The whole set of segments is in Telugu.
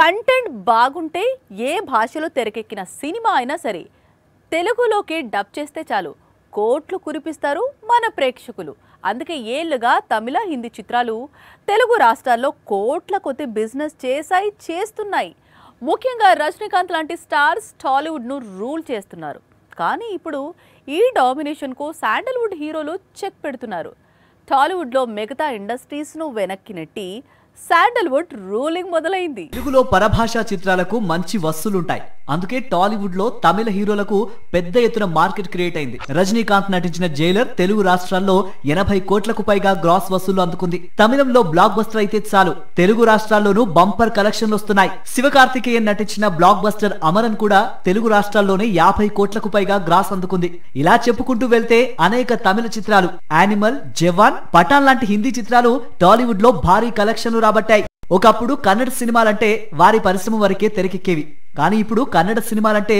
కంటెంట్ బాగుంటే ఏ భాషలో తెరకెక్కిన సినిమా అయినా సరే తెలుగులోకి డబ్ చేస్తే చాలు కోట్లు కురిపిస్తారు మన ప్రేక్షకులు. అందుకే ఏళ్లుగా తమిళ హిందీ చిత్రాలు తెలుగు రాష్ట్రాల్లో కోట్ల కొద్ది బిజినెస్ చేస్తున్నాయి. ముఖ్యంగా రజనీకాంత్ లాంటి స్టార్స్ టాలీవుడ్ను రూల్ చేస్తున్నారు. కానీ ఇప్పుడు ఈ డామినేషన్కు శాండల్వుడ్ హీరోలు చెక్ పెడుతున్నారు. టాలీవుడ్లో మిగతా ఇండస్ట్రీస్ను వెనక్కి నెట్టి శాండల్వుడ్ రూలింగ్ మొదలైంది. తెలుగులో పరభాషా చిత్రాలకు మంచి వసూలుంటాయి. అందుకే టాలీవుడ్ లో తమిళ హీరోలకు పెద్ద ఎత్తున మార్కెట్ క్రియేట్ అయింది. రజనీకాంత్ నటించిన జైలర్ తెలుగు రాష్ట్రాల్లో 80 కోట్లకు పైగా గ్రాస్ వసూలు అందుకుంది. తమిళంలో బ్లాక్ బస్టర్ అయితే చాలు తెలుగు రాష్ట్రాల్లోనూ బంపర్ కలెక్షన్లు వస్తున్నాయి. శివకార్తికేయన్ నటించిన బ్లాక్ బస్టర్ అమరన్ కూడా తెలుగు రాష్ట్రాల్లోనే 50 కోట్లకు పైగా గ్రాస్ అందుకుంది. ఇలా చెప్పుకుంటూ వెళ్తే అనేక తమిళ చిత్రాలు యానిమల్, జవాన్, పఠాన్ లాంటి హిందీ చిత్రాలు టాలీవుడ్ లో భారీ కలెక్షన్లు రాబట్టాయి. ఒకప్పుడు కన్నడ సినిమాలంటే వారి పరిశ్రమ వరకే తెరకెక్కేవి. కానీ ఇప్పుడు కన్నడ సినిమాలంటే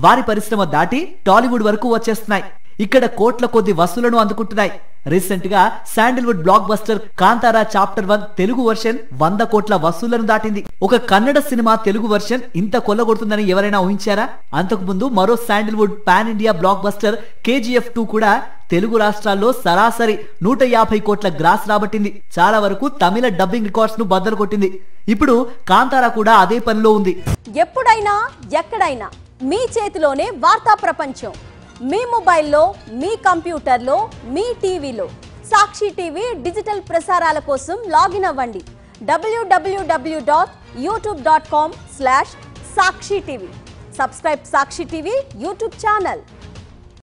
వారి పరిశ్రమ దాటి టాలీవుడ్ వరకు వచ్చేస్తున్నాయి. ఇక్కడ కోట్ల కొద్ది వసూలను అందుకుంటున్నాయి. రీసెంట్ గా sandalwood block buster Kantara chapter 1 Telugu version 100 కోట్ల వసూళ్లను దాటింది. ఒక కన్నడ సినిమా తెలుగు వర్షన్ ఇంత కొల్లగొడుతుందని ఎవరైనా ఊహించారా? అంతకు ముందు మరో sandalwood pan India block buster KGF 2 కూడా తెలుగు రాష్ట్రాల్లో సరాసరి 150 కోట్ల గ్రాస్ రాబట్టింది. చాలా వరకు తమిళ డబ్బింగ్ రికార్డ్స్ ను బద్దలు కొట్టింది. ఇప్పుడు కాంతారా కూడా అదే పనిలో ఉంది. ఎప్పుడైనా ఎక్కడైనా మీ చేతిలోనే వార్తా ప్రపంచం. మీ మొబైల్లో, మీ కంప్యూటర్లో, మీ టీవీలో సాక్షి టీవీ డిజిటల్ ప్రసారాల కోసం లాగిన్ అవ్వండి. www.youtube.com/సాక్షి టీవీ. సబ్స్క్రైబ్ సాక్షి టీవీ యూట్యూబ్ ఛానల్.